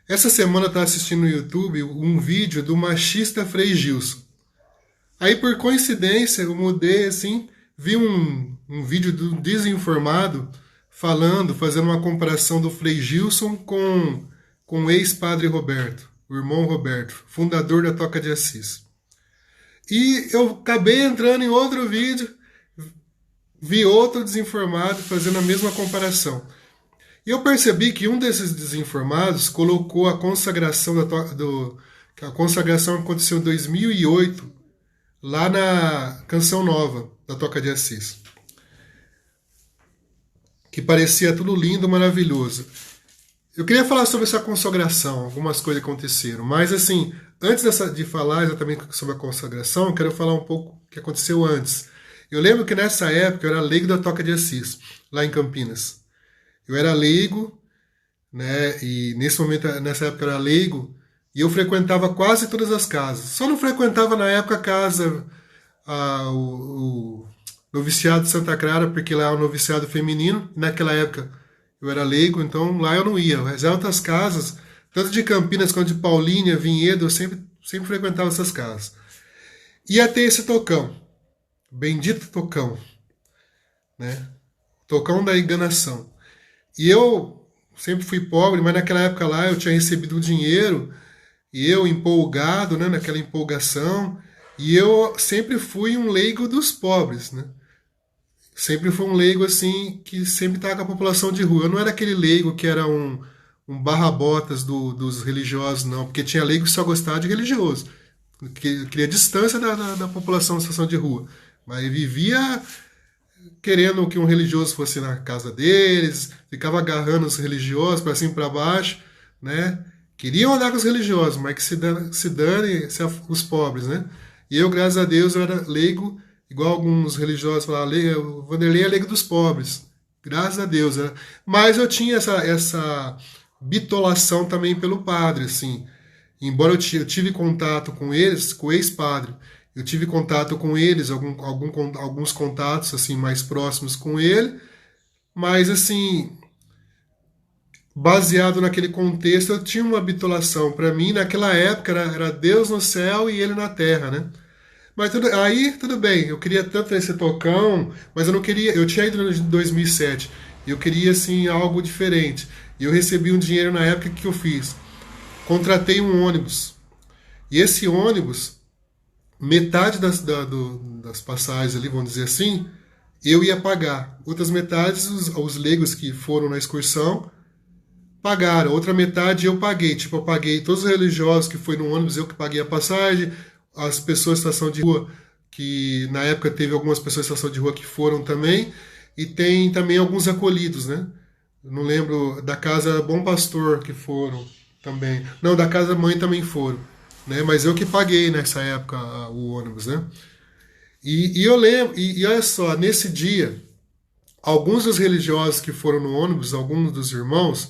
Essa semana eu estava assistindo no YouTube um vídeo do machista Frei Gilson. Aí, por coincidência, eu mudei assim, vi um vídeo do desinformado falando, fazendo uma comparação do Frei Gilson com o ex-padre Roberto, o irmão Roberto, fundador da Toca de Assis. E eu acabei entrando em outro vídeo, vi outro desinformado fazendo a mesma comparação. E eu percebi que um desses desinformados colocou a consagração a consagração aconteceu em 2008, lá na Canção Nova da Toca de Assis, que parecia tudo lindo, maravilhoso. Eu queria falar sobre essa consagração, algumas coisas aconteceram, mas assim, antes de falar exatamente sobre a consagração, eu quero falar um pouco o que aconteceu antes. Eu lembro que nessa época eu era leigo da Toca de Assis, lá em Campinas. Eu era leigo, né? E nesse momento, nessa época eu era leigo, e eu frequentava quase todas as casas. Só não frequentava na época a casa, o noviciado de Santa Clara, porque lá é um noviciado feminino. Naquela época eu era leigo, então lá eu não ia. As outras casas, tanto de Campinas quanto de Paulínia, Vinhedo, eu sempre frequentava essas casas. Ia ter esse tocão, bendito tocão, né? Tocão da enganação. E eu sempre fui pobre, mas naquela época lá eu tinha recebido um dinheiro, e eu empolgado, né, naquela empolgação, e eu sempre fui um leigo dos pobres, né? Sempre fui um leigo assim, que sempre estava com a população de rua. Eu não era aquele leigo que era um barra-botas dos religiosos, não, porque tinha leigo que só gostava de religioso, que queria distância da população em situação de rua. Mas vivia querendo que um religioso fosse na casa deles, ficava agarrando os religiosos para cima e para baixo, né? Queriam andar com os religiosos, mas que se dane os pobres, né? E eu, graças a Deus, eu era leigo, igual alguns religiosos falavam, o Vanderlei é leigo dos pobres. Graças a Deus. Né? Mas eu tinha essa bitolação também pelo padre, assim. Embora eu tive contato com eles, com o ex-padre, eu tive contato com eles, alguns contatos assim mais próximos com ele, mas assim, baseado naquele contexto, eu tinha uma bitolação. Para mim, naquela época, era Deus no céu e ele na terra, né? Mas aí, tudo bem, eu queria tanto esse tocão, mas eu não queria, eu tinha ido em 2007, eu queria assim algo diferente. E eu recebi um dinheiro na época que eu fiz. Contratei um ônibus. E esse ônibus, metade das passagens ali, vamos dizer assim, eu ia pagar. Outras metades, os leigos que foram na excursão pagaram. Outra metade eu paguei. Tipo, eu paguei todos os religiosos que foi no ônibus, eu que paguei a passagem, as pessoas em situação de rua, que na época teve algumas pessoas em situação de rua que foram também, e tem também alguns acolhidos, né? Eu não lembro da Casa Bom Pastor que foram também. Não, da Casa Mãe também foram. Né? Mas eu que paguei nessa época o ônibus, né? E eu lembro, e olha só, nesse dia, alguns dos religiosos que foram no ônibus, alguns dos irmãos,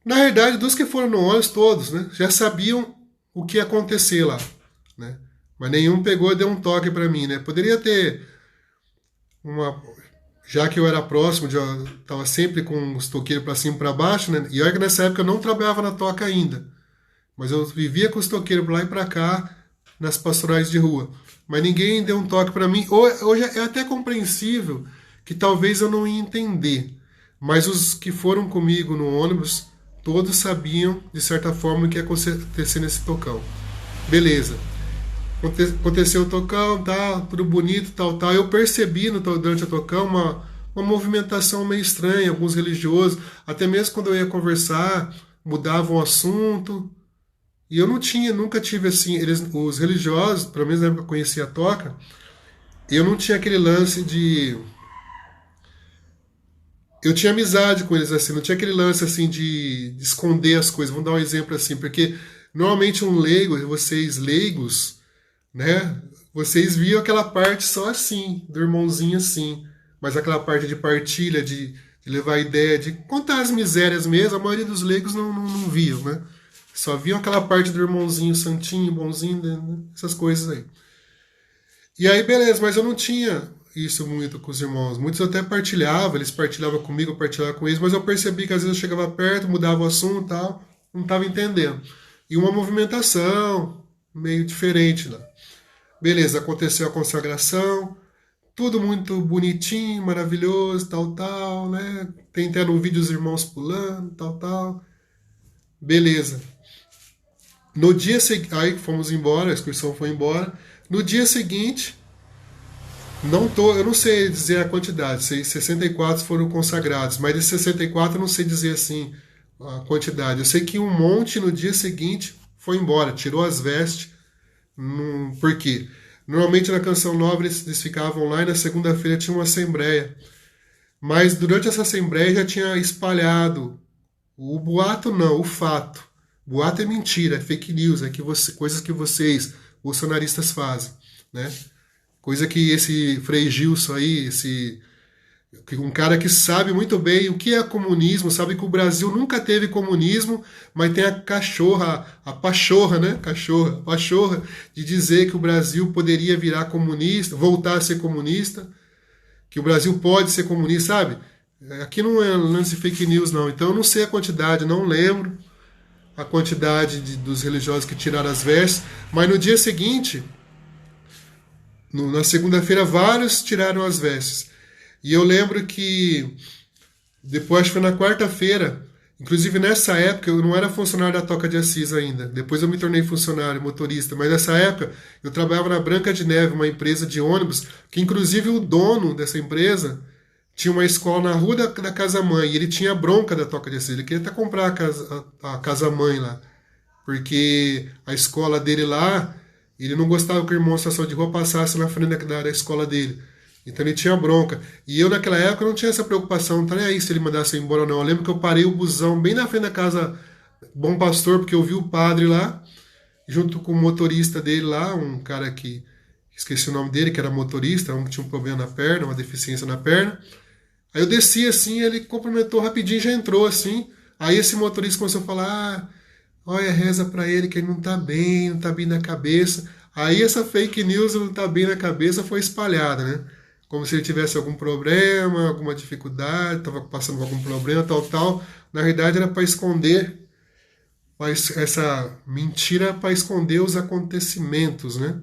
na verdade, dos que foram no ônibus, todos, né? Já sabiam o que ia acontecer lá, né? Mas nenhum pegou e deu um toque para mim, né? Poderia ter uma. Já que eu era próximo, já estava sempre com os toqueiros para cima e para baixo, né? E olha que nessa época eu não trabalhava na toca ainda. Mas eu vivia com os toqueiros para lá e para cá, nas pastorais de rua. Mas ninguém deu um toque para mim. Hoje é até compreensível que talvez eu não ia entender. Mas os que foram comigo no ônibus, todos sabiam, de certa forma, o que ia acontecer nesse tocão. Beleza. Aconteceu o tocão, tal, tudo bonito, tal, tal. Eu percebi durante o tocão uma movimentação meio estranha, alguns religiosos, até mesmo quando eu ia conversar, mudavam o assunto. E eu nunca tive assim, os religiosos, pelo menos na época que eu conhecia a toca, eu não tinha aquele lance de. Eu tinha amizade com eles assim, não tinha aquele lance assim de esconder as coisas. Vamos dar um exemplo assim, porque normalmente um leigo, vocês leigos, né? Vocês viam aquela parte só assim, do irmãozinho assim, mas aquela parte de partilha, de levar ideia, de contar as misérias mesmo, a maioria dos leigos não viam, né? Só viam aquela parte do irmãozinho santinho, bonzinho, né? Essas coisas aí. E aí, beleza, mas eu não tinha. isso muito com os irmãos. Muitos até partilhavam, eles partilhavam comigo, eu partilhava com eles, mas eu percebi que às vezes eu chegava perto, mudava o assunto e tal, não estava entendendo. E uma movimentação meio diferente lá. Beleza, aconteceu a consagração, tudo muito bonitinho, maravilhoso, tal, tal, né? Tem até no vídeo os irmãos pulando, tal, tal. Beleza. No dia seguinte, aí fomos embora, a excursão foi embora. No dia seguinte, eu não sei dizer a quantidade, sei 64 foram consagrados, mas desses 64 eu não sei dizer assim a quantidade. Eu sei que um monte no dia seguinte foi embora, tirou as vestes. Por quê? Normalmente na Canção Nova eles ficavam lá e na segunda-feira tinha uma assembleia. Mas durante essa assembleia já tinha espalhado o boato, não, o fato. Boato é mentira, é fake news, coisas que vocês, bolsonaristas, fazem, né? Coisa que esse Frei Gilson aí, um cara que sabe muito bem o que é comunismo, sabe que o Brasil nunca teve comunismo, mas tem a pachorra, né? A pachorra de dizer que o Brasil poderia virar comunista, voltar a ser comunista, que o Brasil pode ser comunista, sabe? Aqui não é lance de fake news, não. Então eu não sei a quantidade, não lembro a quantidade dos religiosos que tiraram as vestes, mas no dia seguinte, na segunda-feira, vários tiraram as vestes. E eu lembro que depois, acho que foi na quarta-feira, inclusive nessa época eu não era funcionário da Toca de Assis ainda, depois eu me tornei funcionário, motorista, mas nessa época eu trabalhava na Branca de Neve, uma empresa de ônibus, que inclusive o dono dessa empresa tinha uma escola na rua da casa-mãe, e ele tinha bronca da Toca de Assis, ele queria até comprar a casa-mãe lá, porque a escola dele lá, ele não gostava que o irmão de estação de rua passasse na frente da escola dele. Então ele tinha bronca. E eu naquela época não tinha essa preocupação, não tá nem aí se ele mandasse eu embora ou não. Eu lembro que eu parei o busão bem na frente da casa Bom Pastor, porque eu vi o padre lá, junto com o motorista dele lá, um cara que esqueci o nome dele, que era motorista, um que tinha um problema na perna, uma deficiência na perna. Aí eu desci assim, ele cumprimentou rapidinho e já entrou assim. Aí esse motorista começou a falar: olha, reza pra ele que ele não tá bem na cabeça. Aí essa fake news não tá bem na cabeça foi espalhada, né? Como se ele tivesse algum problema, alguma dificuldade, estava passando por algum problema, tal, tal. Na verdade era para esconder, mas essa mentira para esconder os acontecimentos, né?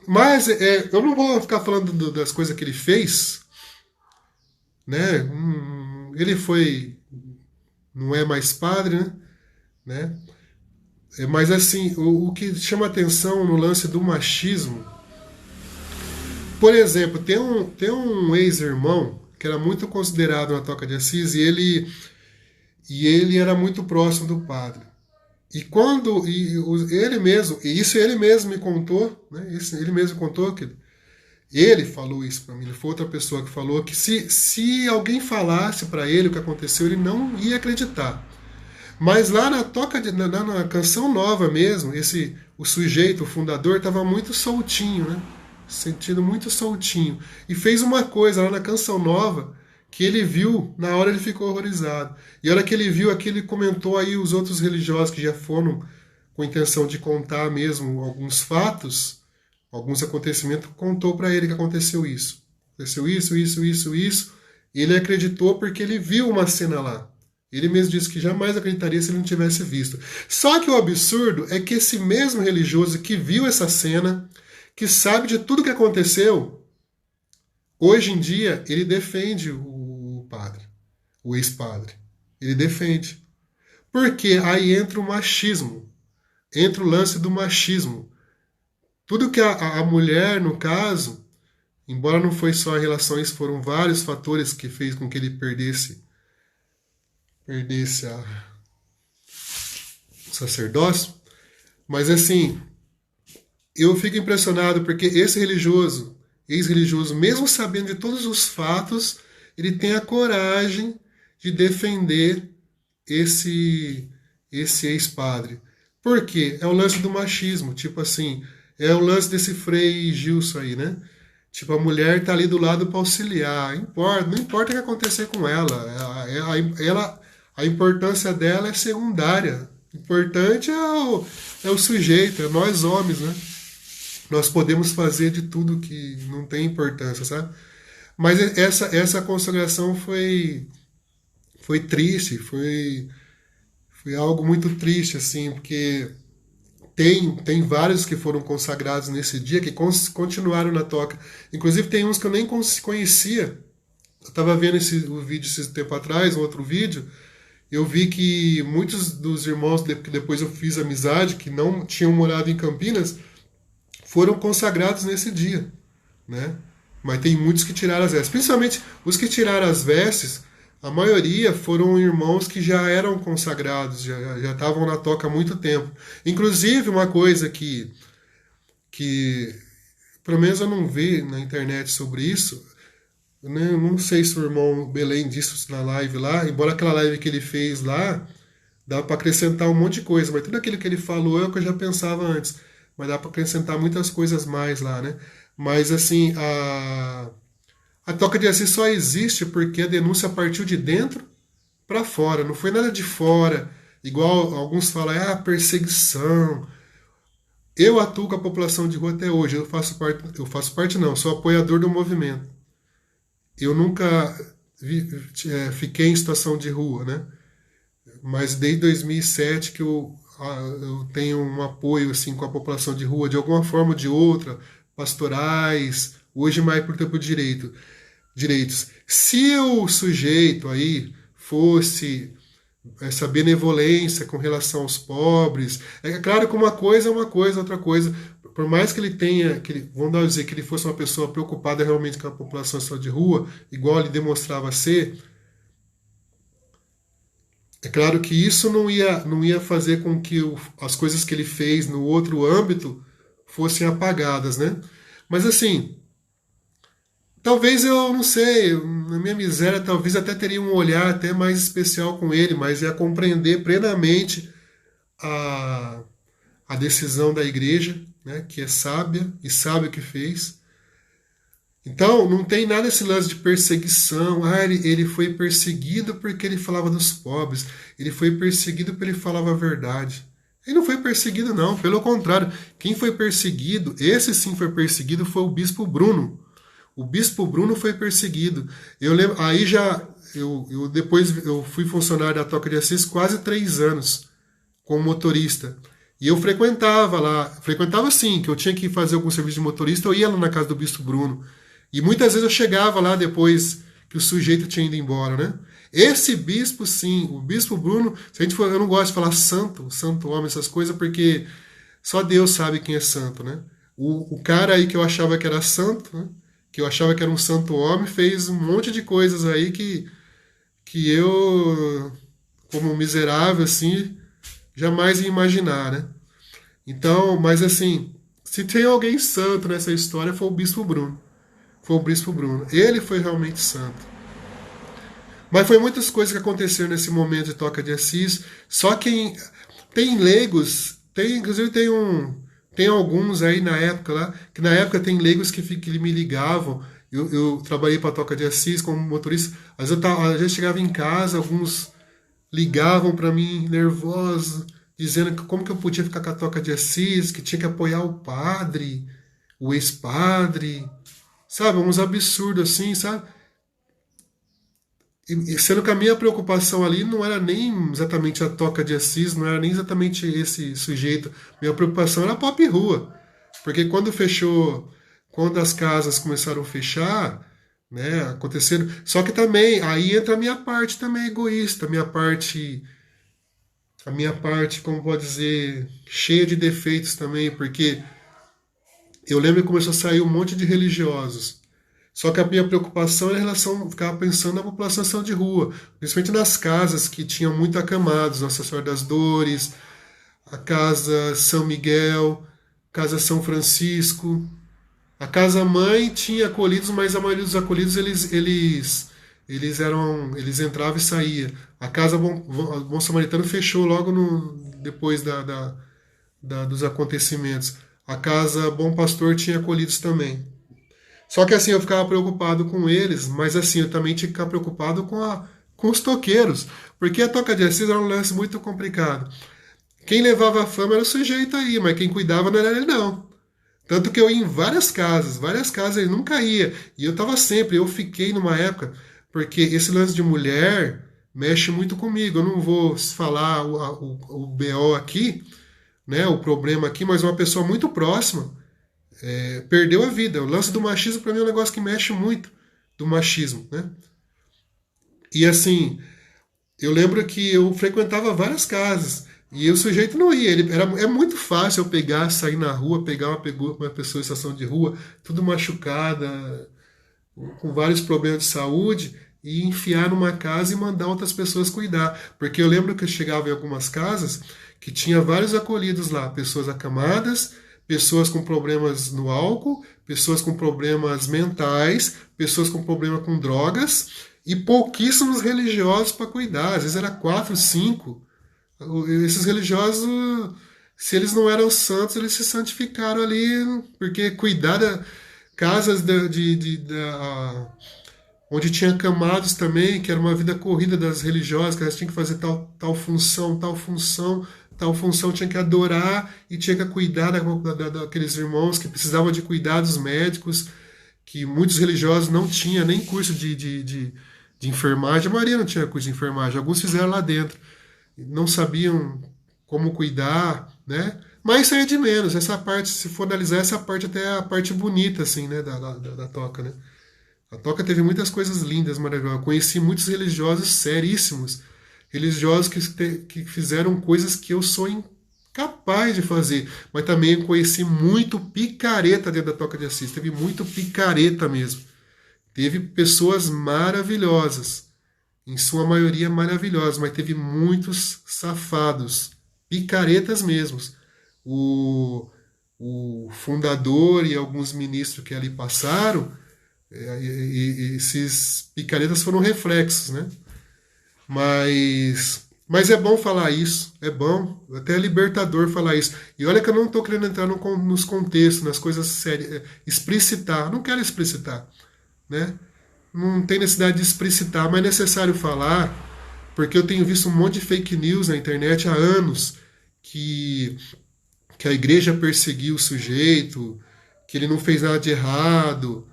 Mas eu não vou ficar falando das coisas que ele fez, né? Ele não é mais padre, né? Mas assim, o que chama atenção no lance do machismo, por exemplo, tem um ex-irmão que era muito considerado na Toca de Assis e ele era muito próximo do padre. Ele mesmo me contou, né? Ele mesmo contou que ele falou isso para mim, não foi outra pessoa que falou, que se alguém falasse para ele o que aconteceu, ele não ia acreditar. Mas lá na Canção Nova mesmo, o sujeito, o fundador, estava muito soltinho, né? Sentindo muito soltinho. E fez uma coisa lá na Canção Nova que ele viu, na hora ele ficou horrorizado. E a hora que ele viu aquilo, ele comentou aí os outros religiosos que já foram com a intenção de contar mesmo alguns fatos, alguns acontecimentos, contou para ele que aconteceu isso. Aconteceu isso. E ele acreditou porque ele viu uma cena lá. Ele mesmo disse que jamais acreditaria se ele não tivesse visto. Só que o absurdo é que esse mesmo religioso que viu essa cena, que sabe de tudo que aconteceu, hoje em dia ele defende o padre, o ex-padre. Ele defende. Porque aí entra o machismo, entra o lance do machismo. Tudo que a mulher, no caso, embora não foi só a relação, foram vários fatores que fez com que ele perdesse o sacerdócio, mas assim, eu fico impressionado porque esse ex-religioso, mesmo sabendo de todos os fatos, ele tem a coragem de defender esse ex-padre. Por quê? É o lance do machismo, tipo assim, é o lance desse Frei Gilson aí, né? Tipo, a mulher tá ali do lado para auxiliar, não importa o que acontecer com ela, a importância dela é secundária. O importante é o sujeito, é nós homens, né? nós podemos fazer de tudo que não tem importância, sabe? Mas essa consagração foi triste, foi algo muito triste, assim, porque tem vários que foram consagrados nesse dia, que continuaram na toca. Inclusive tem uns que eu nem conhecia. Eu estava vendo o vídeo esse tempo atrás, um outro vídeo, eu vi que muitos dos irmãos que depois eu fiz amizade, que não tinham morado em Campinas, foram consagrados nesse dia, né? Mas tem muitos que tiraram as vestes. Principalmente os que tiraram as vestes, a maioria foram irmãos que já eram consagrados, já estavam na toca há muito tempo. Inclusive, uma coisa que pelo menos eu não vi na internet sobre isso, né? Eu não sei se o irmão Belém disse isso na live lá, embora aquela live que ele fez lá, dá para acrescentar um monte de coisa, mas tudo aquilo que ele falou é o que eu já pensava antes, mas dá para acrescentar muitas coisas mais lá, né? Mas assim, a toca de Assis só existe porque a denúncia partiu de dentro para fora, não foi nada de fora, igual alguns falam, perseguição. Eu atuo com a população de rua até hoje, eu faço parte não, sou apoiador do movimento. Eu nunca fiquei em situação de rua, né? Mas desde 2007 que eu tenho um apoio assim com a população de rua, de alguma forma ou de outra, pastorais, hoje mais por tempo direitos. Se o sujeito aí fosse essa benevolência com relação aos pobres, é claro que uma coisa é uma coisa, outra coisa. Por mais que ele tenha, vamos dizer que ele fosse uma pessoa preocupada realmente com a população só de rua, igual ele demonstrava ser, é claro que isso não ia fazer com que as coisas que ele fez no outro âmbito fossem apagadas, né? Mas assim, talvez eu não sei, na minha miséria, talvez até teria um olhar até mais especial com ele, mas ia compreender plenamente a, a decisão da igreja, né, que é sábia e sabe o que fez. Então, não tem nada esse lance de perseguição. Ele foi perseguido porque ele falava dos pobres. Ele foi perseguido porque ele falava a verdade. Ele não foi perseguido, não. Pelo contrário, quem foi perseguido, esse sim foi perseguido, foi o bispo Bruno. O bispo Bruno foi perseguido. Eu lembro, aí já, depois eu fui funcionário da Toca de Assis quase 3 anos, como motorista. E eu frequentava lá, frequentava sim, que eu tinha que fazer algum serviço de motorista, eu ia lá na casa do bispo Bruno. E muitas vezes eu chegava lá depois que o sujeito tinha ido embora, né? Esse bispo, sim, o bispo Bruno, se a gente for, eu não gosto de falar santo homem, essas coisas, porque só Deus sabe quem é santo, né? O cara aí que eu achava que era santo, né? Que eu achava que era um santo homem, fez um monte de coisas aí que eu, como miserável, assim, jamais ia imaginar, né? Então, mas assim, se tem alguém santo nessa história, foi o bispo Bruno. Foi o bispo Bruno. Ele foi realmente santo. Mas foi muitas coisas que aconteceram nesse momento de Toca de Assis. Só que tem leigos, inclusive tem alguns aí na época lá, que na época tem leigos que me ligavam. Eu trabalhei para a Toca de Assis como motorista. Às vezes eu chegava em casa, alguns ligavam para mim nervosos, dizendo que como que eu podia ficar com a Toca de Assis, que tinha que apoiar o padre, o ex-padre, sabe? Uns absurdos assim, sabe? E sendo que a minha preocupação ali não era nem exatamente a Toca de Assis, não era nem exatamente esse sujeito. Minha preocupação era a pop rua. Porque quando as casas começaram a fechar, né, aconteceram. Só que também, aí entra a minha parte também egoísta, a minha parte, como pode dizer, cheia de defeitos também, porque eu lembro que começou a sair um monte de religiosos. Só que a minha preocupação era em relação, ficava pensando na população de rua, principalmente nas casas que tinham muito acamados, Nossa Senhora das Dores, a Casa São Miguel, Casa São Francisco. A Casa Mãe tinha acolhidos, mas a maioria dos acolhidos eles entravam e saíam. A Casa Bom Samaritano fechou logo depois dos acontecimentos. A Casa Bom Pastor tinha acolhidos também. Só que assim, eu ficava preocupado com eles, mas assim, eu também tinha que ficar preocupado com os toqueiros, porque a Toca de Assis era um lance muito complicado. Quem levava a fama era o sujeito aí, mas quem cuidava não era ele não. Tanto que eu ia em várias casas ele nunca ia. E eu tava sempre, eu fiquei numa época, porque esse lance de mulher mexe muito comigo. Eu não vou falar o BO aqui, né, o problema aqui, mas uma pessoa muito próxima perdeu a vida. O lance do machismo para mim é um negócio que mexe muito do machismo, né? E assim, eu lembro que eu frequentava várias casas e o sujeito não ia. É muito fácil eu pegar, sair na rua, pegar uma pessoa em situação de rua, tudo machucada, com vários problemas de saúde, e enfiar numa casa e mandar outras pessoas cuidar. Porque eu lembro que eu chegava em algumas casas que tinha vários acolhidos lá, pessoas acamadas, pessoas com problemas no álcool, pessoas com problemas mentais, pessoas com problema com drogas e pouquíssimos religiosos para cuidar. Às vezes era quatro, cinco. Esses religiosos, se eles não eram santos, eles se santificaram ali, porque cuidar da casas onde tinha camados também, que era uma vida corrida das religiosas, que elas tinham que fazer tal função, tal função tinha que adorar e tinha que cuidar daqueles irmãos que precisavam de cuidados médicos, que muitos religiosos não tinham nem curso de enfermagem, a maioria não tinha curso de enfermagem, alguns fizeram lá dentro, não sabiam como cuidar, né? Mas isso aí é de menos, essa parte, se for analisar, essa parte até é a parte bonita, assim, né, da toca, né? A Toca teve muitas coisas lindas, maravilhosas. Eu conheci muitos religiosos seríssimos. Religiosos que fizeram coisas que eu sou incapaz de fazer. Mas também conheci muito picareta dentro da Toca de Assis. Teve muito picareta mesmo. Teve pessoas maravilhosas. Em sua maioria maravilhosas. Mas teve muitos safados. Picaretas mesmos. O fundador e alguns ministros que ali passaram. E esses picaretas foram reflexos, né? Mas é bom falar isso, é bom, até é libertador falar isso. E olha que eu não estou querendo entrar nos contextos, nas coisas sérias, explicitar, não quero explicitar, né? Não tem necessidade de explicitar, mas é necessário falar, porque eu tenho visto um monte de fake news na internet há anos, que a igreja perseguiu o sujeito, que ele não fez nada de errado,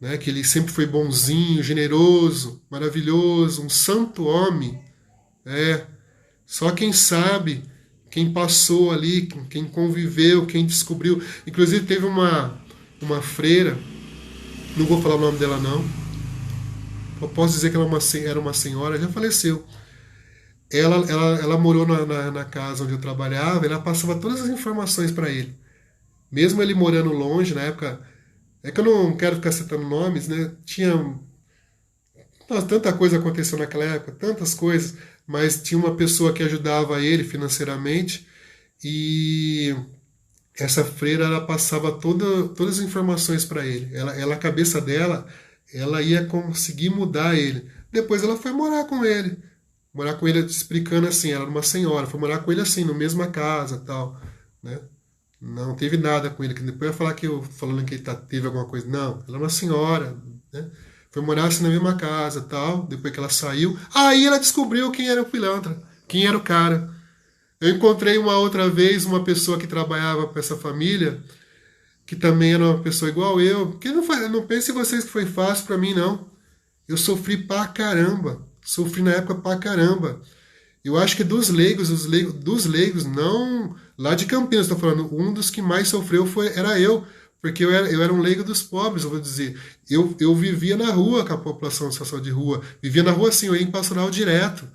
né, que ele sempre foi bonzinho, generoso, maravilhoso, um santo homem. Só quem sabe, quem passou ali, quem conviveu, quem descobriu. Inclusive teve uma freira, não vou falar o nome dela não, eu posso dizer que ela era uma senhora, já faleceu. Ela morou na casa onde eu trabalhava, ela passava todas as informações para ele. Mesmo ele morando longe, na época. É que eu não quero ficar citando nomes, né? Nossa, tanta coisa aconteceu naquela época, tantas coisas, mas tinha uma pessoa que ajudava ele financeiramente e essa freira ela passava todas as informações para ele. A cabeça dela, ela ia conseguir mudar ele. Depois ela foi morar com ele explicando assim, ela era uma senhora, foi morar com ele assim, na mesma casa, tal, né? Não teve nada com ele, que depois ia falar que eu falando que ele teve alguma coisa. Não, ela é uma senhora, né? Foi morar assim na mesma casa, tal. Depois que ela saiu, aí ela descobriu quem era o pilantra, quem era o cara. Eu encontrei uma outra vez uma pessoa que trabalhava para essa família, que também era uma pessoa igual eu. Que não pense vocês que foi fácil para mim, não. Eu sofri pra caramba, sofri na época pra caramba. Eu acho que dos leigos, não. Lá de Campinas, estou falando, um dos que mais sofreu era eu, porque eu era um leigo dos pobres, eu vou dizer. Eu vivia na rua com a população em situação de rua, vivia na rua assim, eu ia em pastoral direto,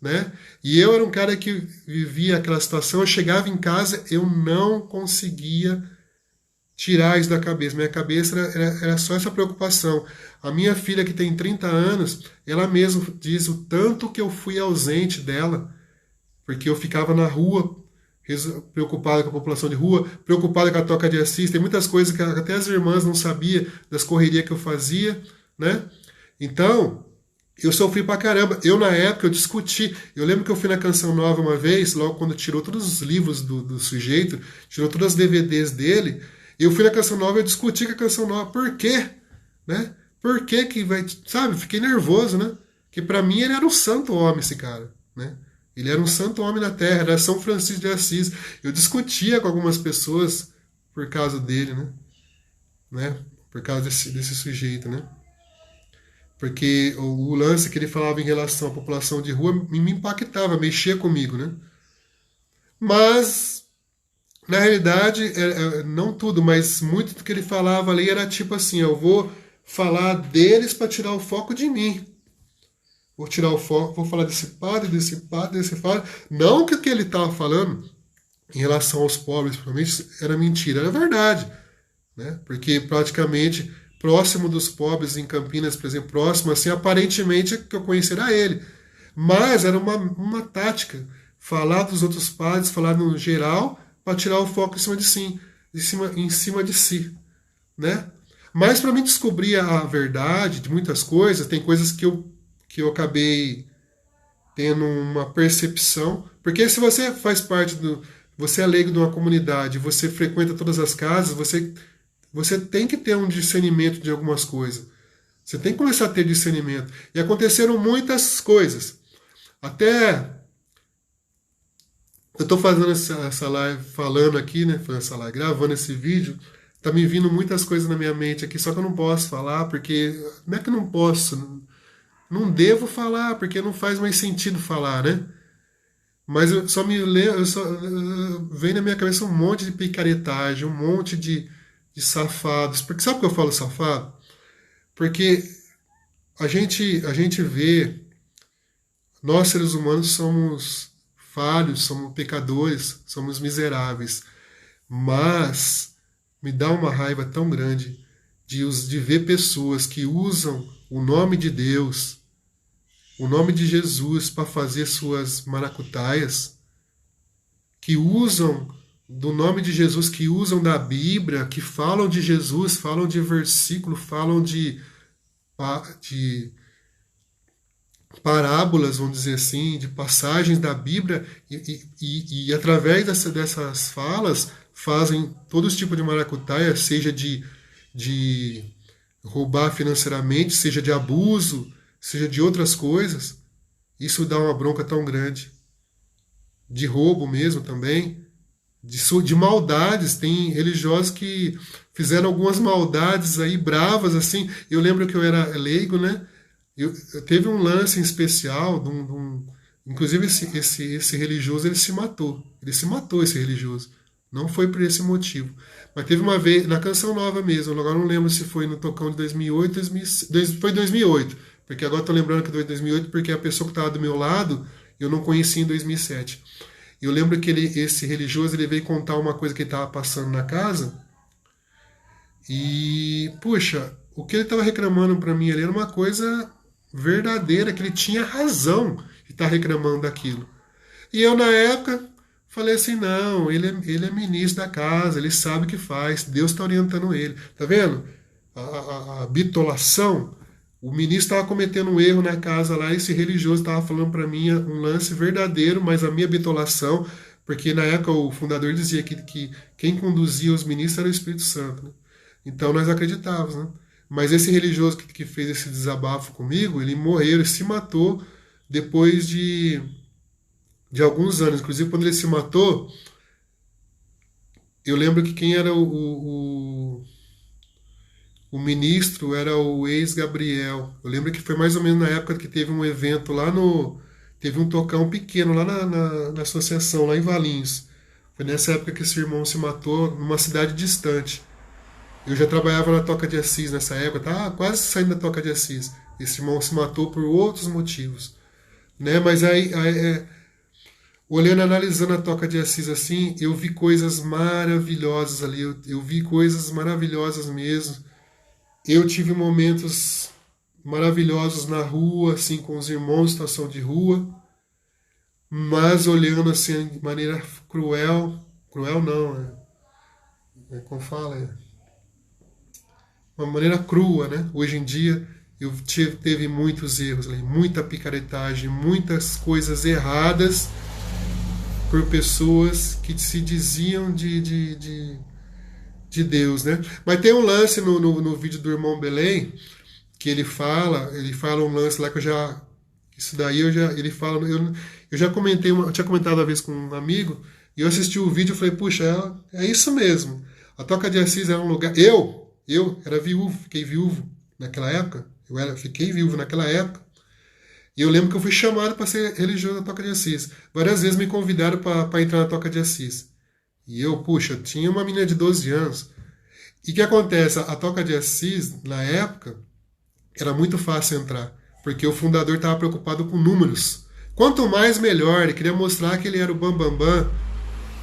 né? E eu era um cara que vivia aquela situação, eu chegava em casa, eu não conseguia tirar isso da cabeça. Minha cabeça era só essa preocupação. A minha filha, que tem 30 anos, ela mesma diz o tanto que eu fui ausente dela, porque eu ficava na rua, preocupado com a população de rua, preocupado com a Toca de Assis. Tem muitas coisas que até as irmãs não sabiam das correrias que eu fazia, né? Então, eu sofri pra caramba. Eu, na época, eu discuti. Eu lembro que eu fui na Canção Nova uma vez, logo quando tirou todos os livros do sujeito, tirou todas as DVDs dele. Eu fui na Canção Nova e eu discuti com a Canção Nova. Por quê? Né? Por que que vai... Sabe? Fiquei nervoso, né? Porque pra mim ele era um santo homem, esse cara, né? Ele era um santo homem na terra, era São Francisco de Assis. Eu discutia com algumas pessoas por causa dele, né? né? Por causa desse sujeito, né? Porque o lance que ele falava em relação à população de rua me impactava, mexia comigo, né? Mas, na realidade, não tudo, mas muito do que ele falava ali era tipo assim, eu vou falar deles para tirar o foco de mim. Vou tirar o foco, vou falar desse padre, desse padre, desse padre. Não que o que ele estava falando em relação aos pobres, provavelmente, era mentira, era verdade, né? Porque praticamente próximo dos pobres em Campinas, por exemplo, próximo assim, aparentemente que eu conhecia era ele. Mas era uma tática, falar dos outros padres, falar no geral, para tirar o foco em cima de si, em cima de si, né? Mas para mim descobrir a verdade de muitas coisas, tem coisas que eu acabei tendo uma percepção, porque se você faz parte você é leigo de uma comunidade, você frequenta todas as casas, você tem que ter um discernimento de algumas coisas. Você tem que começar a ter discernimento. E aconteceram muitas coisas. Até eu estou fazendo essa live, falando aqui, né? Fazendo essa live, gravando esse vídeo. Tá me vindo muitas coisas na minha mente aqui, só que eu não posso falar, porque. Não é que eu não posso. Não devo falar, porque não faz mais sentido falar, né? Mas eu só me lembro, vem na minha cabeça um monte de picaretagem, um monte de safados. Porque sabe por que eu falo safado? Porque a gente vê, nós seres humanos somos falhos, somos pecadores, somos miseráveis. Mas me dá uma raiva tão grande de ver pessoas que usam o nome de Deus, o nome de Jesus para fazer suas maracutaias, que usam do nome de Jesus, que usam da Bíblia, que falam de Jesus, falam de versículo, falam de parábolas, vamos dizer assim, de passagens da Bíblia, e através dessas falas fazem todo tipo de maracutaia, seja de roubar financeiramente, seja de abuso, seja de outras coisas. Isso dá uma bronca tão grande. De roubo mesmo também, de maldades. Tem religiosos que fizeram algumas maldades aí bravas, assim. Eu lembro que eu era leigo, né? Teve um lance em especial, inclusive esse religioso ele se matou. Ele se matou, esse religioso. Não foi por esse motivo. Mas teve uma vez, na Canção Nova mesmo, agora não lembro se foi no Tocão de 2008, foi 2008, porque agora estou lembrando que foi 2008, porque a pessoa que estava do meu lado, eu não conhecia em 2007. Eu lembro que esse religioso ele veio contar uma coisa que ele estava passando na casa, e, puxa, o que ele estava reclamando para mim ali era uma coisa verdadeira, que ele tinha razão de estar reclamando daquilo. E eu, na época, falei assim, não, ele é ministro da casa, ele sabe o que faz, Deus está orientando ele. Tá vendo? A bitolação, o ministro estava cometendo um erro na casa lá, esse religioso estava falando para mim um lance verdadeiro, mas a minha bitolação, porque na época o fundador dizia que quem conduzia os ministros era o Espírito Santo, né? Então nós acreditávamos, né? Mas esse religioso que fez esse desabafo comigo, ele morreu, ele se matou depois de alguns anos. Inclusive, quando ele se matou, eu lembro que quem era o ministro era o ex-Gabriel. Eu lembro que foi mais ou menos na época que teve um evento lá teve um tocão pequeno lá na associação, lá em Valinhos. Foi nessa época que esse irmão se matou, numa cidade distante. Eu já trabalhava na Toca de Assis nessa época, tá quase saindo da Toca de Assis. Esse irmão se matou por outros motivos, né? Mas aí olhando, analisando a Toca de Assis assim, eu vi coisas maravilhosas ali, eu vi coisas maravilhosas mesmo. Eu tive momentos maravilhosos na rua, assim, com os irmãos em situação de rua, mas olhando assim de maneira cruel, cruel não, como fala, uma maneira crua, né? Hoje em dia teve muitos erros ali, muita picaretagem, muitas coisas erradas por pessoas que se diziam de Deus, né? Mas tem um lance no vídeo do irmão Belém que ele fala um lance lá que isso daí ele fala, eu já comentei, eu tinha comentado uma vez com um amigo e eu assisti o vídeo e falei, puxa, é isso mesmo. A Toca de Assis era um lugar, eu Eu era viúvo, fiquei viúvo naquela época. Fiquei viúvo naquela época. E eu lembro que eu fui chamado para ser religioso na Toca de Assis. Várias vezes me convidaram para entrar na Toca de Assis. E eu, puxa, tinha uma menina de 12 anos. E o que acontece? A Toca de Assis, na época, era muito fácil entrar. Porque o fundador estava preocupado com números. Quanto mais, melhor. Ele queria mostrar que ele era o bambambam. Bam, bam.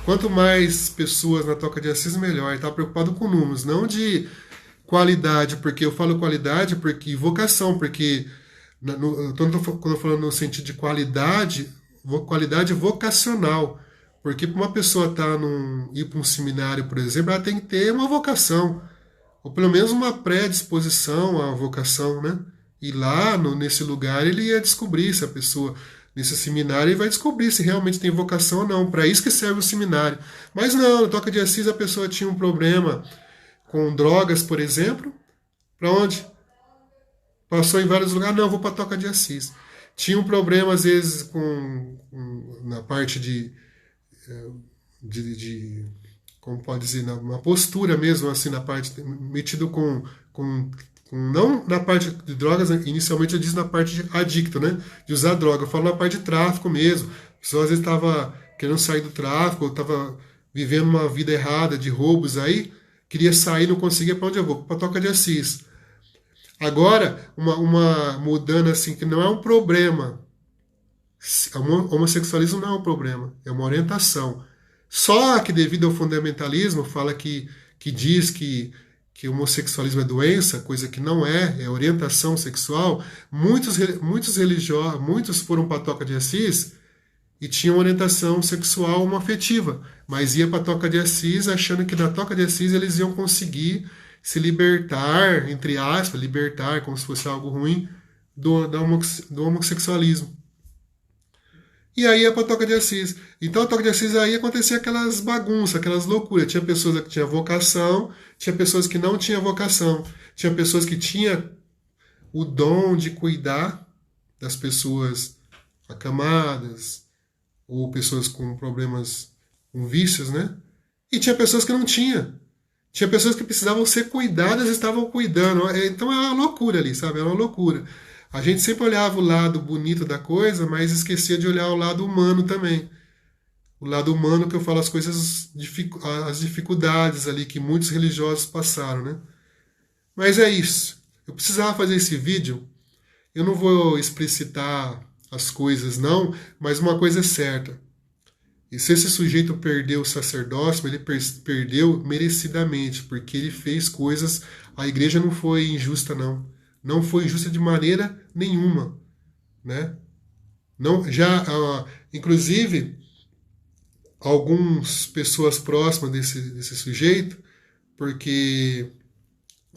Quanto mais pessoas na Toca de Assis, melhor. Ele estava preocupado com números, não de qualidade. Porque eu falo qualidade porque vocação, porque quando eu falo no sentido de qualidade, qualidade vocacional. Porque para uma pessoa ir para um seminário, por exemplo, ela tem que ter uma vocação, ou pelo menos uma predisposição à vocação, né? E lá, nesse lugar, ele ia descobrir se a pessoa, nesse seminário, ele vai descobrir se realmente tem vocação ou não. Para isso que serve o seminário. Mas não, na Toca de Assis a pessoa tinha um problema com drogas, por exemplo. Para onde? Passou em vários lugares, não, vou para a Toca de Assis. Tinha um problema, às vezes, na parte de como pode dizer, uma postura mesmo, assim, na parte, metido não na parte de drogas, inicialmente eu disse na parte de adicto, né? De usar droga. Eu falo na parte de tráfico mesmo. A pessoa às vezes estava querendo sair do tráfico, ou estava vivendo uma vida errada, de roubos aí, queria sair, não conseguia, para onde eu vou? Para a Toca de Assis. Agora, uma mudando assim, que não é um problema. O homossexualismo não é um problema, é uma orientação. Só que devido ao fundamentalismo, fala que diz que o homossexualismo é doença, coisa que não é orientação sexual. Muitos religiosos, muitos foram para a Toca de Assis e tinham orientação sexual afetiva, mas ia para a Toca de Assis achando que na Toca de Assis eles iam conseguir se libertar, entre aspas, libertar, como se fosse algo ruim, do homossexualismo. E aí ia para a Toca de Assis. Então a Toca de Assis aí acontecia aquelas bagunças, aquelas loucuras. Tinha pessoas que tinham vocação, tinha pessoas que não tinham vocação. Tinha pessoas que tinham o dom de cuidar das pessoas acamadas, ou pessoas com problemas, com vícios, né? E tinha pessoas que não tinham. Tinha pessoas que precisavam ser cuidadas e estavam cuidando. Então é uma loucura ali, sabe? É uma loucura. A gente sempre olhava o lado bonito da coisa, mas esquecia de olhar o lado humano também. O lado humano que eu falo as dificuldades ali que muitos religiosos passaram, né? Mas é isso. Eu precisava fazer esse vídeo. Eu não vou explicitar as coisas não, mas uma coisa é certa. E se esse sujeito perdeu o sacerdócio, ele perdeu merecidamente, porque ele fez coisas. A igreja não foi injusta, não. Não foi injusta de maneira nenhuma, né? Não, inclusive, algumas pessoas próximas desse sujeito, porque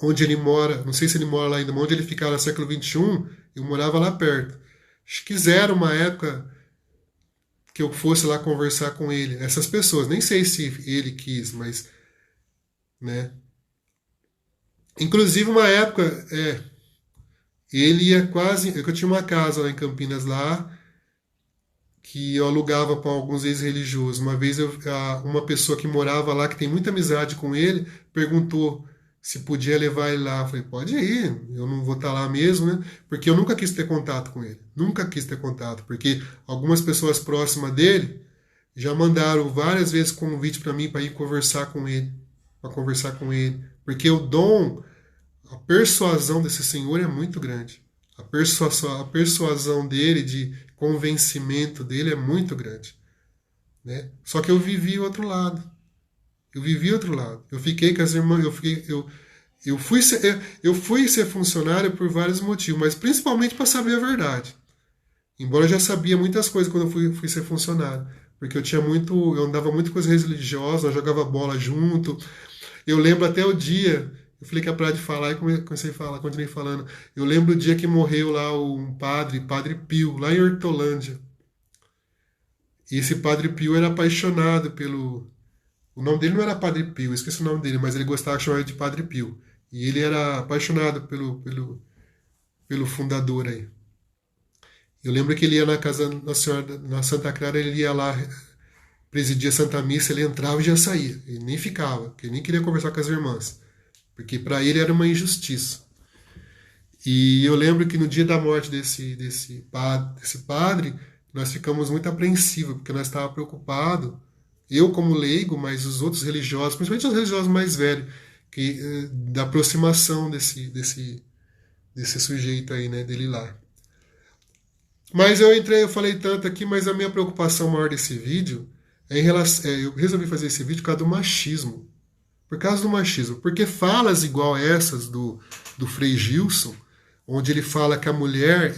onde ele mora, não sei se ele mora lá ainda, mas onde ele ficava no século XXI, eu morava lá perto. Quiseram uma época que eu fosse lá conversar com ele. Essas pessoas, nem sei se ele quis, mas, né? Inclusive uma época, ele ia quase, eu tinha uma casa lá em Campinas lá, que eu alugava para alguns ex-religiosos. Uma vez uma pessoa que morava lá, que tem muita amizade com ele, perguntou se podia levar ele lá. Eu falei, pode ir, eu não vou estar lá mesmo, né? Porque eu nunca quis ter contato com ele. Nunca quis ter contato, porque algumas pessoas próximas dele já mandaram várias vezes convite para mim para ir conversar com ele. Para conversar com ele. Porque o dom, a persuasão desse senhor é muito grande. A persuasão dele, de convencimento dele é muito grande, né? Só que eu vivi o outro lado. Eu vivi outro lado. Eu fiquei com as irmãs, eu fui ser funcionário por vários motivos, mas principalmente para saber a verdade. Embora eu já sabia muitas coisas quando eu fui ser funcionário, porque eu andava muito com as religiosas, eu jogava bola junto. Eu lembro até o dia, eu falei que ia parar de falar e comecei a falar, continuei falando. Eu lembro o dia que morreu lá um Padre Pio, lá em Hortolândia. E esse Padre Pio era apaixonado pelo... O nome dele não era Padre Pio, eu esqueci o nome dele, mas ele gostava de chamar de Padre Pio. E ele era apaixonado pelo fundador aí. Eu lembro que ele ia na casa da senhora, na Santa Clara, ele ia lá, presidia a Santa Missa, ele entrava e já saía. Ele nem ficava, porque ele nem queria conversar com as irmãs. porque para ele era uma injustiça. E eu lembro que no dia da morte desse padre, nós ficamos muito apreensivos, porque nós estávamos preocupados, eu como leigo, mas os outros religiosos, principalmente os religiosos mais velhos, da aproximação desse sujeito aí, né, dele lá. Mas eu falei tanto aqui, mas a minha preocupação maior desse vídeo é em relação, eu resolvi fazer esse vídeo por causa do machismo. Por causa do machismo. Porque falas igual essas do Frei Gilson, onde ele fala que a mulher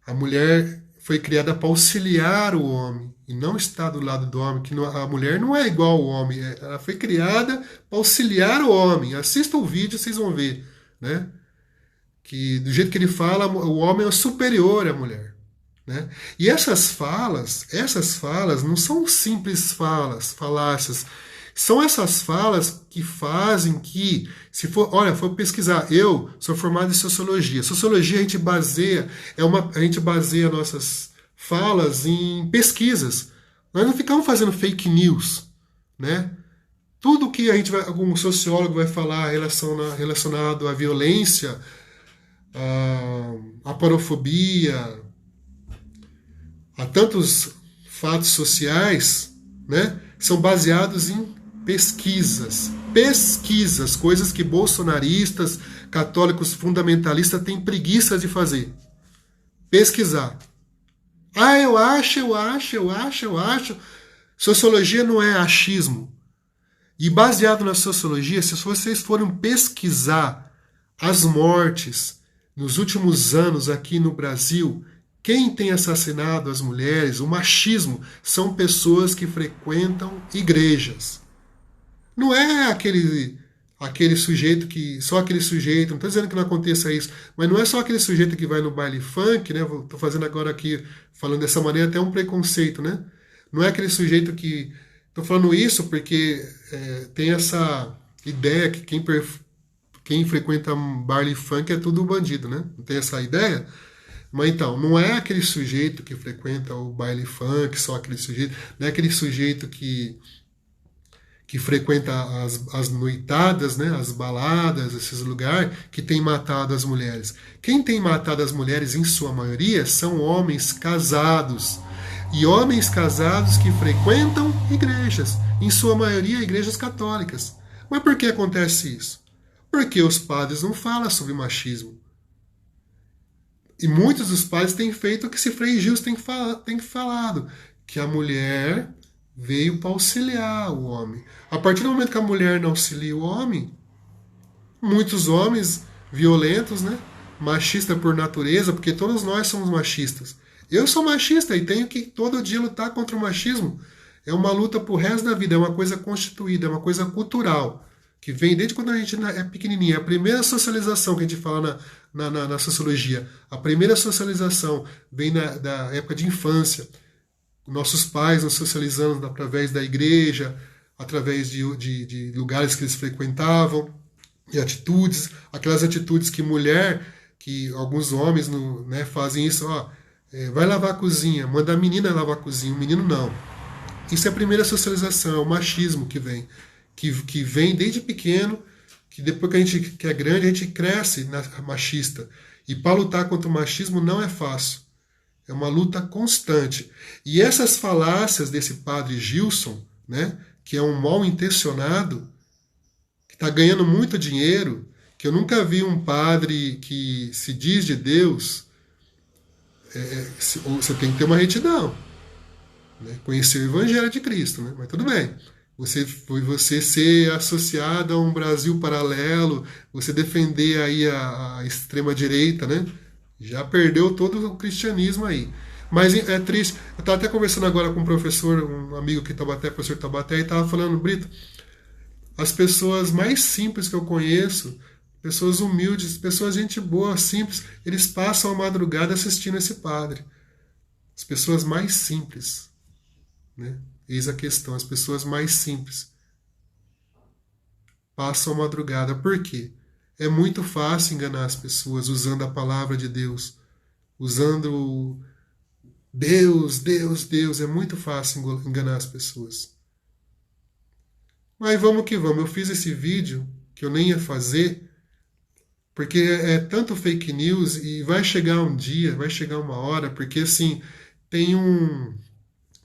a mulher foi criada para auxiliar o homem e não está do lado do homem, que a mulher não é igual ao homem, ela foi criada para auxiliar o homem. Assista o vídeo, vocês vão ver, né? Que do jeito que ele fala, o homem é superior à mulher, né? E essas falas não são simples falácias. São essas falas que fazem que, se for, olha, for pesquisar, eu sou formado em sociologia. Sociologia a gente baseia nossas falas em pesquisas. Nós não ficamos fazendo fake news, né? Tudo que algum sociólogo vai falar relacionado à violência, à parofobia, a tantos fatos sociais, né, são baseados em pesquisas, coisas que bolsonaristas, católicos fundamentalistas têm preguiça de fazer. Pesquisar. Eu acho. Sociologia não é achismo. E baseado na sociologia, se vocês forem pesquisar as mortes nos últimos anos aqui no Brasil, quem tem assassinado as mulheres, o machismo, são pessoas que frequentam igrejas. Não é aquele sujeito só aquele sujeito, não estou dizendo que não aconteça isso, mas não é só aquele sujeito que vai no baile funk, né? Estou fazendo agora aqui, falando dessa maneira, até um preconceito, né? Não é aquele sujeito que... Estou falando isso porque tem essa ideia que quem frequenta baile funk é tudo bandido, né? Não tem essa ideia? Mas então, não é aquele sujeito que frequenta o baile funk, só aquele sujeito, não é aquele sujeito que frequenta as noitadas, né, as baladas, esses lugares, que tem matado as mulheres. Quem tem matado as mulheres, em sua maioria, são homens casados. E homens casados que frequentam igrejas, em sua maioria igrejas católicas. Mas por que acontece isso? Porque os padres não falam sobre machismo. E muitos dos padres têm feito o que esse Frei Gilson tem falado, que a mulher veio para auxiliar o homem. A partir do momento que a mulher não auxilia o homem, muitos homens violentos, né, machistas por natureza, porque todos nós somos machistas. Eu sou machista e tenho que todo dia lutar contra o machismo. É uma luta pro resto da vida, é uma coisa constituída, é uma coisa cultural, que vem desde quando a gente é pequenininha. A primeira socialização que a gente fala na sociologia, a primeira socialização vem da época de infância. Nossos pais nos socializando através da igreja, através de lugares que eles frequentavam, e atitudes, aquelas atitudes que alguns homens né, fazem isso, vai lavar a cozinha, manda a menina lavar a cozinha, o menino não. Isso é a primeira socialização, é o machismo que vem desde pequeno, que depois que a gente que é grande, a gente cresce machista. E para lutar contra o machismo não é fácil. É uma luta constante. E essas falácias desse padre Gilson, né, que é um mal intencionado, que está ganhando muito dinheiro, que eu nunca vi um padre que se diz de Deus, você tem que ter uma retidão, né, conhecer o Evangelho de Cristo, né, mas tudo bem. Você ser associado a um Brasil paralelo, você defender aí a extrema-direita, né? Já perdeu todo o cristianismo aí. Mas é triste. Eu estava até conversando agora com um professor, um amigo que Taubaté, professor Taubaté, e estava falando, Brito, as pessoas mais simples que eu conheço, pessoas humildes, pessoas gente boa, simples, eles passam a madrugada assistindo esse padre. As pessoas mais simples, né? Eis a questão, as pessoas mais simples passam a madrugada. Por quê? É muito fácil enganar as pessoas usando a palavra de Deus, usando Deus, Deus, Deus. É muito fácil enganar as pessoas. Mas vamos que vamos. Eu fiz esse vídeo que eu nem ia fazer, porque é tanto fake news e vai chegar um dia, vai chegar uma hora, porque assim, tem um.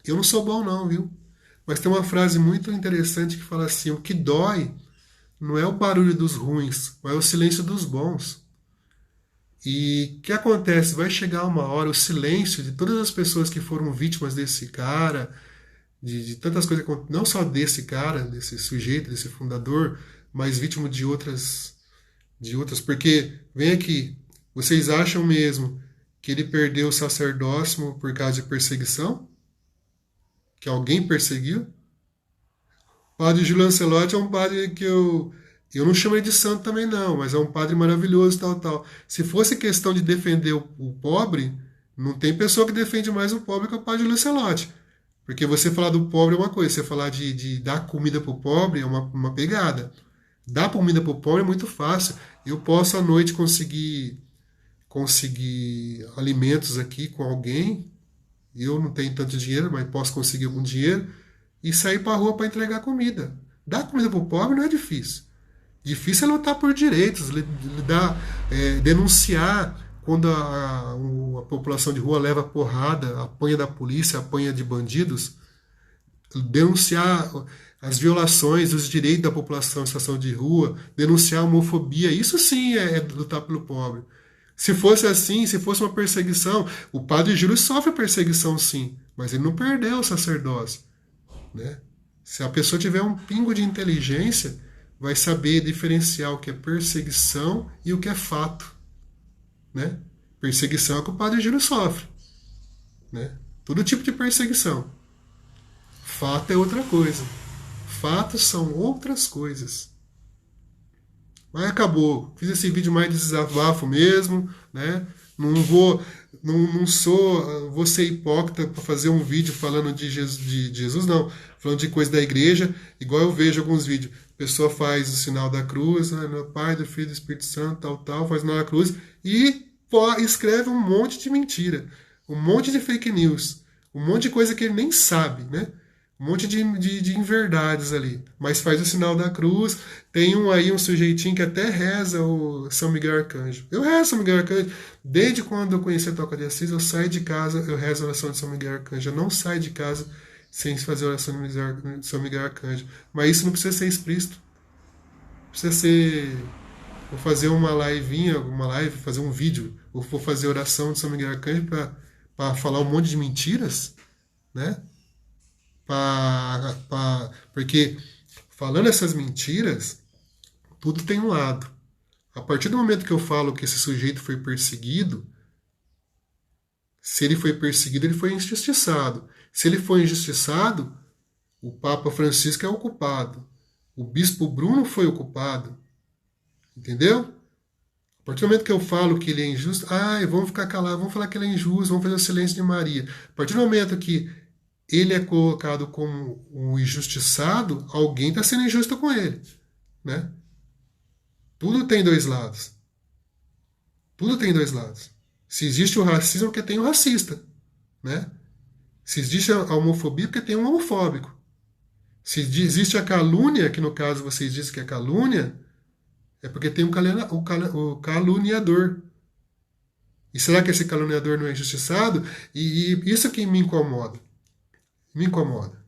Eu não sou bom, não, viu? Mas tem uma frase muito interessante que fala assim: o que dói não é o barulho dos ruins, mas é o silêncio dos bons. E o que acontece? Vai chegar uma hora, o silêncio de todas as pessoas que foram vítimas desse cara, de tantas coisas, não só desse cara, desse sujeito, desse fundador, mas vítima de outras, porque vem aqui, vocês acham mesmo que ele perdeu o sacerdócio por causa de perseguição? Que alguém perseguiu? O padre Júlio Lancelotti é um padre que eu não chamo ele de santo também não, mas é um padre maravilhoso, tal, tal. Se fosse questão de defender o pobre, não tem pessoa que defende mais o pobre que o padre Júlio Lancelotti. Porque você falar do pobre é uma coisa, você falar de dar comida pro pobre é uma pegada. Dar comida pro pobre é muito fácil. Eu posso à noite conseguir alimentos aqui com alguém. Eu não tenho tanto dinheiro, mas posso conseguir algum dinheiro e sair para rua para entregar comida. Dar comida pro pobre não é difícil. Difícil é lutar por direitos, denunciar quando a população de rua leva porrada, apanha da polícia, apanha de bandidos, denunciar as violações dos direitos da população em situação de rua, denunciar a homofobia, isso sim é lutar pelo pobre. Se fosse assim, se fosse uma perseguição, o padre Júlio sofre perseguição sim, mas ele não perdeu o sacerdócio, né? Se a pessoa tiver um pingo de inteligência, vai saber diferenciar o que é perseguição e o que é fato, né? Perseguição é o que o padre Júlio sofre, né? Todo tipo de perseguição. Fato é outra coisa. Fatos são outras coisas. Mas acabou. Fiz esse vídeo mais de desabafo mesmo, né? Não vou, não sou, vou ser hipócrita para fazer um vídeo falando de Jesus, não. Falando de coisa da igreja, igual eu vejo alguns vídeos. A pessoa faz o sinal da cruz, né? No Pai, do Filho e do Espírito Santo, tal, tal, faz o sinal da cruz e escreve um monte de mentira, um monte de fake news, um monte de coisa que ele nem sabe, né? Um monte de inverdades ali. Mas faz o sinal da cruz. Tem um sujeitinho que até reza o São Miguel Arcanjo. Eu rezo São Miguel Arcanjo. Desde quando eu conheci a Toca de Assis, eu saio de casa, eu rezo a oração de São Miguel Arcanjo. Eu não saio de casa sem fazer a oração de São Miguel Arcanjo. Mas isso não precisa ser explícito. Precisa ser... Vou fazer uma live, fazer um vídeo. Ou vou fazer oração de São Miguel Arcanjo para falar um monte de mentiras, né? Porque falando essas mentiras, tudo tem um lado. A partir do momento que eu falo que esse sujeito foi perseguido, se ele foi perseguido, ele foi injustiçado. Se ele foi injustiçado, o Papa Francisco é o culpado. O Bispo Bruno foi o culpado. Entendeu? A partir do momento que eu falo que ele é injusto, vamos ficar calados, vamos falar que ele é injusto, vamos fazer o silêncio de Maria. A partir do momento que ele é colocado como um injustiçado, alguém está sendo injusto com ele, né? Tudo tem dois lados. Tudo tem dois lados. Se existe o racismo, é porque tem o racista, né? Se existe a homofobia, é porque tem um homofóbico. Se existe a calúnia, que no caso vocês dizem que é calúnia, é porque tem o caluniador. E será que esse caluniador não é injustiçado? E isso que me incomoda. Me incomoda.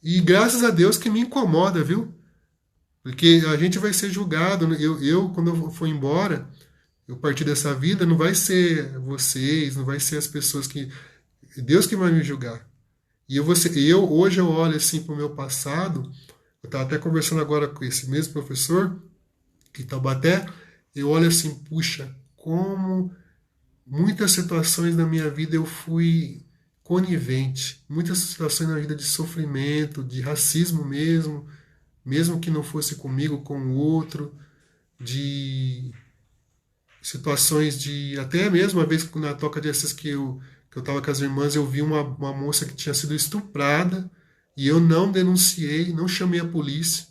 E graças a Deus que me incomoda, viu? Porque a gente vai ser julgado. Quando eu for embora, eu partir dessa vida, não vai ser vocês, não vai ser as pessoas que... Deus que vai me julgar. E hoje eu olho assim para o meu passado, eu estava até conversando agora com esse mesmo professor, em Taubaté, eu olho assim, puxa, como muitas situações na minha vida eu fui conivente, muitas situações na vida de sofrimento, de racismo mesmo que não fosse comigo, com o outro, de situações de, até mesmo uma vez na Toca de Assis que eu estava com as irmãs, eu vi uma moça que tinha sido estuprada e eu não denunciei, não chamei a polícia.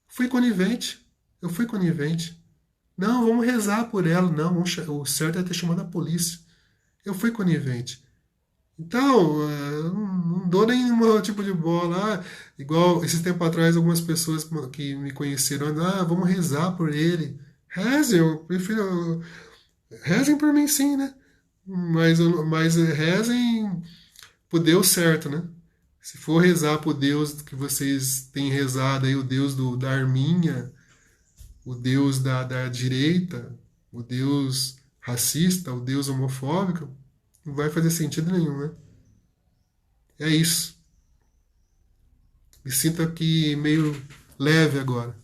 Fui conivente, eu fui conivente. Não, vamos rezar por ela, não, o certo é ter chamado a polícia. Eu fui conivente. Então, dou nenhum tipo de bola. Igual esses tempos atrás, algumas pessoas que me conheceram, vamos rezar por ele. Rezem, eu prefiro. Rezem por mim sim, né? Mas rezem pro Deus certo, né? Se for rezar pro Deus que vocês têm rezado aí, o Deus da Arminha, o Deus da direita, o Deus racista, o Deus homofóbico, não vai fazer sentido nenhum, né? É isso. Me sinto aqui meio leve agora.